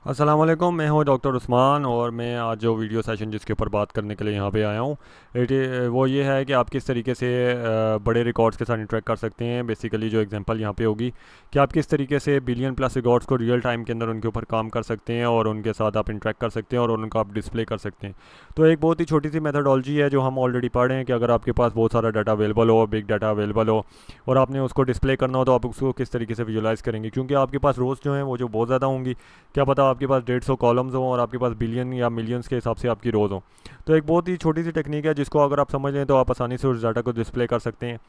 अस्सलाम वालेकुम। मैं हूं डॉक्टर उस्मान और मैं आज जो वीडियो सेशन जिसके ऊपर बात करने के लिए यहाँ पे आया हूँ वो ये है कि आप किस तरीके से बड़े रिकॉर्ड्स के साथ इंटरेक्ट कर सकते हैं। बेसिकली जो एग्जांपल यहाँ पे होगी कि आप किस तरीके से बिलियन प्लस रिकॉर्ड्स को रियल टाइम के अंदर उनके ऊपर काम कर सकते हैं और उनके साथ आप इंटरेक्ट कर सकते हैं और उनका आप डिस्प्ले कर सकते हैं। तो एक बहुत ही छोटी सी मेथडोलॉजी है जो हम ऑलरेडी पढ़ रहे हैं कि अगर आपके पास बहुत सारा डाटा अवेलेबल हो, बिग डाटा अवेलेबल हो और आपने उसको डिस्प्ले करना हो तो आप उसको किस तरीके से विजुलाइज़ करेंगे, क्योंकि आपके पास रोज़ जो हैं वो जो बहुत ज़्यादा होंगी। क्या पता आपके पास 150 कॉलम्स हों और आपके पास बिलियन या मिलियंस के हिसाब से आपकी रोज़ हों। तो एक बहुत ही छोटी सी टेक्निक है जिसको अगर आप समझ लें तो आप आसानी से उस डाटा को डिस्प्ले कर सकते हैं।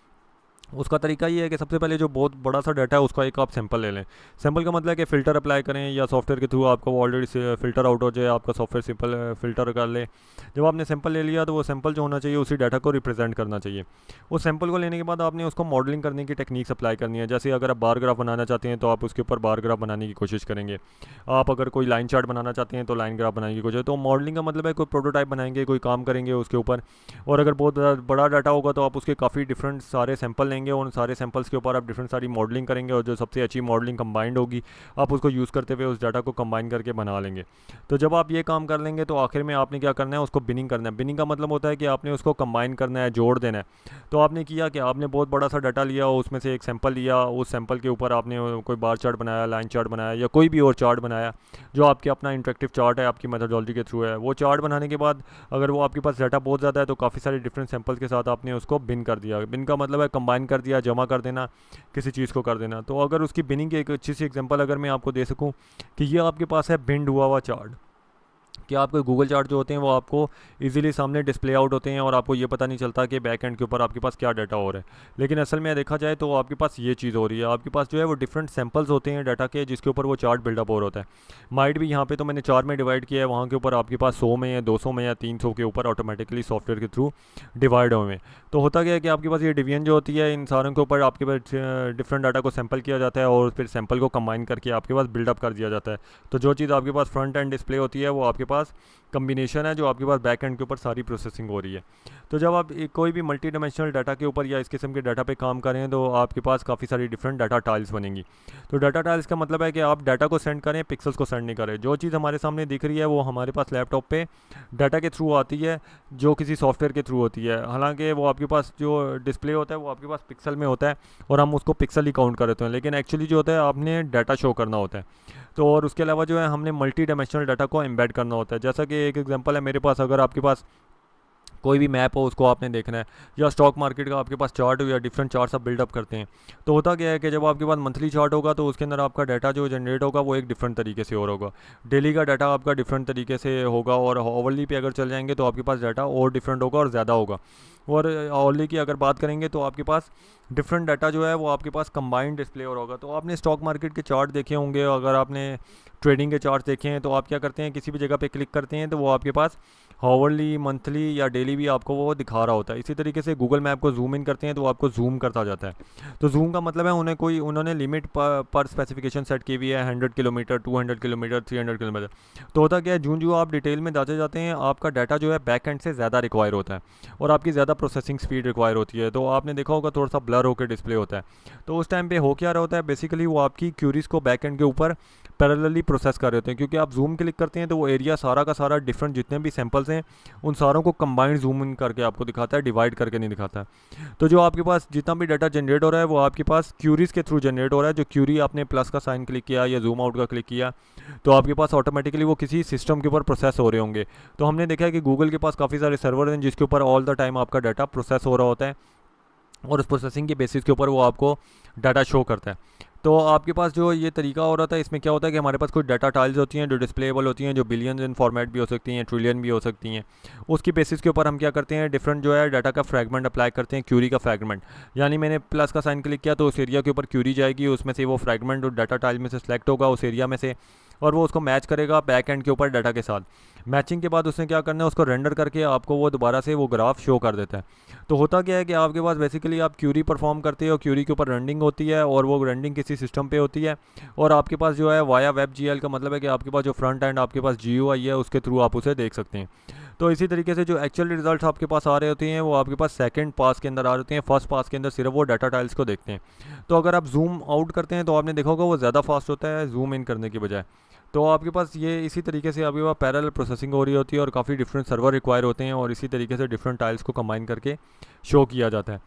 उसका तरीका ये है कि सबसे पहले जो बहुत बड़ा सा डाटा है उसका एक आप सैंपल ले लें। सैंपल का मतलब है कि फ़िल्टर अप्लाई करें या सॉफ्टवेयर के थ्रू आपका वो ऑलरेडी फ़िल्टर आउट हो जाए, आपका सॉफ्टवेयर सिंपल फ़िल्टर कर ले। जब आपने सैंपल ले लिया तो वो सैंपल जो होना चाहिए उसी डाटा को रिप्रेजेंट करना चाहिए। उस सैंपल को लेने के बाद आपने उसको मॉडलिंग करने की टेक्निक्स अप्लाई करनी है। जैसे अगर आप बार ग्राफ बनाना चाहते हैं तो आप उसके ऊपर बार ग्राफ बनाने की कोशिश करेंगे। आप अगर कोई लाइन चार्ट बनाना चाहते हैं तो लाइन ग्राफ बनाने की कोशिश। तो मॉडलिंग का मतलब है कोई प्रोटोटाइप बनाएंगे, कोई काम करेंगे उसके ऊपर। और अगर बहुत बड़ा डाटा होगा तो आप उसके काफ़ी डिफरेंट सारे सैंपल लेंगे और उन सारे सैंपल्स के ऊपर आप डिफरेंट सारी मॉडलिंग करेंगे और जो सबसे अच्छी मॉडलिंग कंबाइंड होगी आप उसको यूज़ करते हुए उस डाटा को कंबाइन करके बना लेंगे। तो जब आप ये काम कर लेंगे तो आखिर में आपने क्या करना है, उसको बिनिंग करना है। बिनिंग का मतलब होता है कि आपने उसको कंबाइन करना है, जोड़ देना है। तो आपने किया कि आपने बहुत बड़ा सा डाटा लिया, उसमें से एक सैंपल लिया, उस सैंपल के ऊपर आपने कोई बार चार्ट बनाया, लाइन चार्ट बनाया या कोई भी और चार्ट बनाया जो आपके अपना इंटरेक्टिव चार्ट है, आपकी मेथोडोलॉजी के थ्रू है। वो चार्ट बनाने के बाद अगर वो आपके पास डाटा बहुत ज़्यादा है तो काफ़ी सारे डिफरेंट सैंपल्स के साथ आपने उसको बिन कर दिया। बिन का मतलब है कंबाइन कर दिया, जमा कर देना, किसी चीज़ को कर देना। तो अगर उसकी बिनिंग की एक अच्छी सी एग्जांपल अगर मैं आपको दे सकूं कि ये आपके पास है बिंड हुआ हुआ चार्ट। कि आपके गूगल चार्ट जो होते हैं वो आपको इजीली सामने डिस्प्ले आउट होते हैं और आपको ये पता नहीं चलता कि बैक एंड के ऊपर आपके पास क्या डाटा हो रहा है। लेकिन असल में देखा जाए तो आपके पास ये चीज़ हो रही है, आपके पास जो है वो डिफरेंट सैंपल्स होते हैं डाटा के जिसके ऊपर वो चार्ट बिल्डअप हो रहा होता है। माइट भी यहाँ पे तो मैंने 4 में डिवाइड किया है, वहाँ के ऊपर आपके पास 100 में या 200 में या 300 के ऊपर ऑटोमेटिकली सॉफ्टवेयर के थ्रू डिवाइड हुए हैं। तो होता क्या है कि आपके पास ये डिवीजन जो होती है इन सारों के ऊपर आपके पास डिफरेंट डाटा को सैंपल किया जाता है और फिर सैंपल को कंबाइन करके आपके पास बिल्डअप कर दिया जाता है। तो जो चीज़ आपके पास फ्रंट एंड डिस्प्ले होती है वो आपके पास कम्बिनेशन है जो आपके पास बैक एंड के ऊपर सारी प्रोसेसिंग हो रही है। तो जब आप कोई भी मल्टी डायमेंशनल डाटा के ऊपर या इस किस्म के डाटा पे काम करें तो आपके पास काफ़ी सारी डिफरेंट डाटा टाइल्स बनेंगी। तो डाटा टाइल्स का मतलब है कि आप डाटा को सेंड करें, पिक्सल्स को सेंड नहीं करें। जो चीज़ हमारे सामने दिख रही है वो हमारे पास लैपटॉप पे डाटा के थ्रू आती है जो किसी सॉफ्टवेयर के थ्रू होती है। हालांकि वो आपके पास जो डिस्प्ले होता है वो आपके पास पिक्सल में होता है और हम उसको पिक्सल ही काउंट कर देते हैं, लेकिन एक्चुअली जो होता है आपने डाटा शो करना होता है। तो और उसके अलावा जो है हमने मल्टी डायमेंशनल डाटा को एम्बेड करना होता है। जैसा कि एक एग्जांपल है मेरे पास, अगर आपके पास कोई भी मैप हो उसको आपने देखना है या स्टॉक मार्केट का आपके पास चार्ट हो या डिफरेंट चार्ट्स आप बिल्डअप करते हैं। तो होता क्या है कि जब आपके पास मंथली चार्ट होगा तो उसके अंदर आपका डाटा जो जनरेट होगा वो एक डिफरेंट तरीके से और होगा। डेली का डाटा आपका डिफरेंट तरीके से होगा और ओवरली पे अगर चल जाएंगे तो आपके पास डाटा और डिफरेंट होगा और ज़्यादा होगा। और ओवरली की अगर बात करेंगे तो आपके पास डिफरेंट डाटा जो है वो आपके पास कंबाइंड डिस्प्ले और होगा। तो आपने स्टॉक मार्केट के चार्ट देखे होंगे, अगर आपने ट्रेडिंग के चार्ट देखे हैं तो आप क्या करते हैं, किसी भी जगह पे क्लिक करते हैं तो वो आपके पास हावरली, मंथली या डेली भी आपको वो दिखा रहा होता है। इसी तरीके से गूगल मैप को जूम इन करते हैं तो आपको जूम करता जाता है। तो जूम का मतलब है उन्होंने लिमिट पर स्पेसिफिकेशन सेट की हुई है, 100 किलोमीटर, 200 किलोमीटर, 300 किलोमीटर। तो होता क्या है, जो आप डिटेल में जाते जाते हैं आपका डाटा जो है बैक एंड से ज़्यादा रिक्वायर होता है और आपकी ज़्यादा प्रोसेसिंग स्पीड रिक्वायर होती है। तो आपने देखा होगा थोड़ा सा ब्लर होकर डिस्प्ले होता है। तो उस टाइम पे हो क्या रहा होता है, बेसिकली वो आपकी क्यूरीज को बैक एंड के ऊपर पैरेलली प्रोसेस कर रहे होते हैं, क्योंकि आप जूम क्लिक करते हैं तो वो एरिया सारा का सारा डिफरेंट जितने भी सैंपल्स हैं उन सारों को कंबाइंड जूम इन करके आपको दिखाता है, डिवाइड करके नहीं दिखाता है। तो जो आपके पास जितना भी डाटा जनरेट हो रहा है वो आपके पास क्यूरीज के थ्रू जनरेट हो रहा है। जो क्यूरी आपने प्लस का साइन क्लिक किया या जूम आउट का क्लिक किया तो आपके पास ऑटोमेटिकली वो किसी सिस्टम के ऊपर प्रोसेस हो रहे होंगे। तो हमने देखा है कि गूगल के पास काफ़ी सारे सर्वर हैं जिसके ऊपर ऑल द टाइम आपका डाटा प्रोसेस हो रहा होता है और उस प्रोसेसिंग के बेसिस के ऊपर वो आपको डाटा शो करता है। तो आपके पास जो ये तरीका हो रहा था इसमें क्या होता है कि हमारे पास कुछ डाटा टाइल्स होती हैं जो डिस्प्लेबल होती हैं, जो बिलियन इन फॉर्मेट भी हो सकती हैं, ट्रिलियन भी हो सकती हैं। उसकी बेसिस के ऊपर हम क्या करते हैं, डिफरेंट जो है डाटा का फ्रैगमेंट अप्लाई करते हैं, क्यूरी का फ्रैगमेंट। यानी मैंने प्लस का साइन क्लिक किया तो उस एरिया के ऊपर क्यूरी जाएगी, उसमें से वो फ्रैगमेंट डाटा टाइल में से सिलेक्ट होगा उस एरिया में से और वो उसको मैच करेगा बैक एंड के ऊपर डाटा के साथ। मैचिंग के बाद उसने क्या करना है, उसको रेंडर करके आपको वो दोबारा से वो ग्राफ शो कर देता है। तो होता क्या है कि आपके पास बेसिकली आप क्यूरी परफॉर्म करते हो, क्यूरी के ऊपर रेंडिंग होती है और वो रेंडिंग किसी सिस्टम पे होती है और आपके पास जो है वाया वेब जीएल का मतलब है कि आपके पास जो फ्रंट एंड आपके पास जीयूआई है उसके थ्रू आप उसे देख सकते हैं। तो इसी तरीके से जो एक्चुअल रिजल्ट्स आपके पास आ रहे होते हैं वो आपके पास सेकंड पास के अंदर आ रहे होते हैं, फर्स्ट पास के अंदर सिर्फ वो डाटा टाइल्स को देखते हैं। तो अगर आप जूम आउट करते हैं तो आपने देखा होगा वो ज़्यादा फास्ट होता है जूम इन करने की बजाय। तो आपके पास ये इसी तरीके से आपके पास पैरेलल प्रोसेसिंग हो रही होती है और काफ़ी डिफरेंट सर्वर रिक्वायर होते हैं और इसी तरीके से डिफरेंट टाइल्स को कंबाइन करके शो किया जाता है।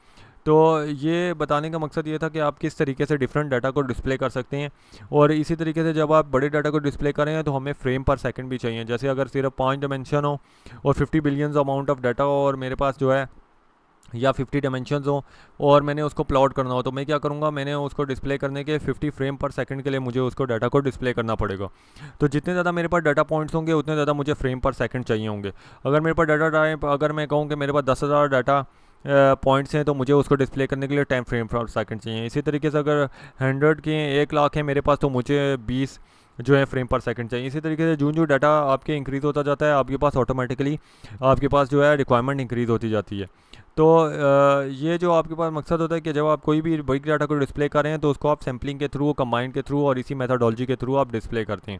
तो ये बताने का मकसद ये था कि आप किस तरीके से डिफरेंट डाटा को डिस्प्ले कर सकते हैं। और इसी तरीके से जब आप बड़े डाटा को डिस्प्ले करें तो हमें फ्रेम पर सेकंड भी चाहिए। जैसे अगर सिर्फ 5 डायमेंशन हो और 50 बिलियंस अमाउंट ऑफ डाटा हो और मेरे पास जो है या 50 डायमेंशंस हो और मैंने उसको प्लॉट करना हो, तो मैं क्या करूँगा, मैंने उसको डिस्प्ले करने के 50 फ्रेम पर सेकंड के लिए मुझे उसको डाटा को डिस्प्ले करना पड़ेगा। तो जितने ज़्यादा मेरे पास डाटा पॉइंट्स होंगे उतने ज़्यादा मुझे फ्रेम पर सेकंड चाहिए होंगे। अगर मेरे पास डाटा टाइप, अगर मैं कहूँ कि मेरे पास 10,000 डाटा पॉइंट्स हैं तो मुझे उसको डिस्प्ले करने के लिए 10 फ्रेम पर सेकंड चाहिए। इसी तरीके से अगर 100 के 1 लाख है मेरे पास तो मुझे 20 जो है फ्रेम पर सेकंड चाहिए। इसी तरीके से जो डाटा आपके इंक्रीज़ होता जाता है आपके पास ऑटोमेटिकली आपके पास जो है रिक्वायरमेंट इंक्रीज़ होती जाती है। तो ये जो आपके पास मकसद होता है कि जब आप कोई भी बिग डाटा को डिस्प्ले कर रहे हैं तो उसको आप सैम्पलिंग के थ्रू, कंबाइन के थ्रू और इसी मेथोडोलॉजी के थ्रू आप डिस्प्ले करते हैं।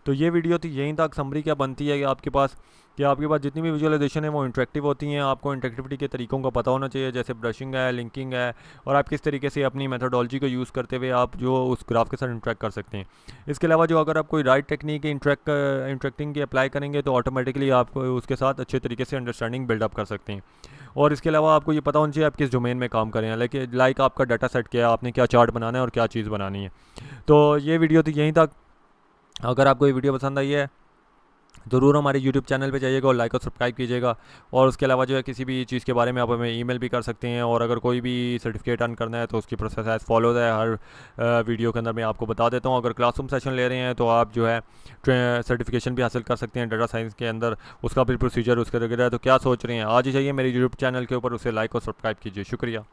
तो ये वीडियो थी, यहीं तक समरी क्या बनती है कि आपके पास जितनी भी विजुअलाइजेशन है वो इंटरेक्टिव होती हैं। आपको इंटरेक्टिविटी के तरीकों का पता होना चाहिए, जैसे ब्रशिंग है, लिंकिंग है, और आप किस तरीके से अपनी मेथोडोलॉजी को यूज़ करते हुए आप जो उस ग्राफ के साथ इंटरेक्ट कर सकते हैं। इसके अलावा जो अगर आप कोई राइट टेक्निक इंटरेक्टिंग की अप्लाई करेंगे तो ऑटोमेटिकली आप उसके साथ अच्छे तरीके से अंडरस्टैंडिंग बिल्डअप कर सकते हैं। और इसके अलावा आपको ये पता होना चाहिए आप किस डोमेन में काम करें, लाइक आपका डाटा सेट क्या है, आपने क्या चार्ट बनाना है और क्या चीज़ बनानी है। तो ये वीडियो थी यहीं तक। अगर आपको ये वीडियो पसंद आई है ज़रूर हमारे YouTube चैनल पे जाइएगा और लाइक और सब्सक्राइब कीजिएगा। और उसके अलावा जो है किसी भी चीज़ के बारे में आप हमें ईमेल भी कर सकते हैं, और अगर कोई भी सर्टिफिकेट अर्न करना है तो उसकी प्रोसेस एज फॉलो है, हर वीडियो के अंदर मैं आपको बता देता हूँ। अगर क्लासरूम सेशन ले रहे हैं तो आप जो है सर्टिफिकेशन भी हासिल कर सकते हैं डाटा साइंस के अंदर, उसका भी प्रोसीजर उसके वगैरह। तो क्या सोच रहे हैं, आज ही जाइए मेरे यूट्यूब चैनल के ऊपर, उसे लाइक और सब्सक्राइब कीजिए। शुक्रिया।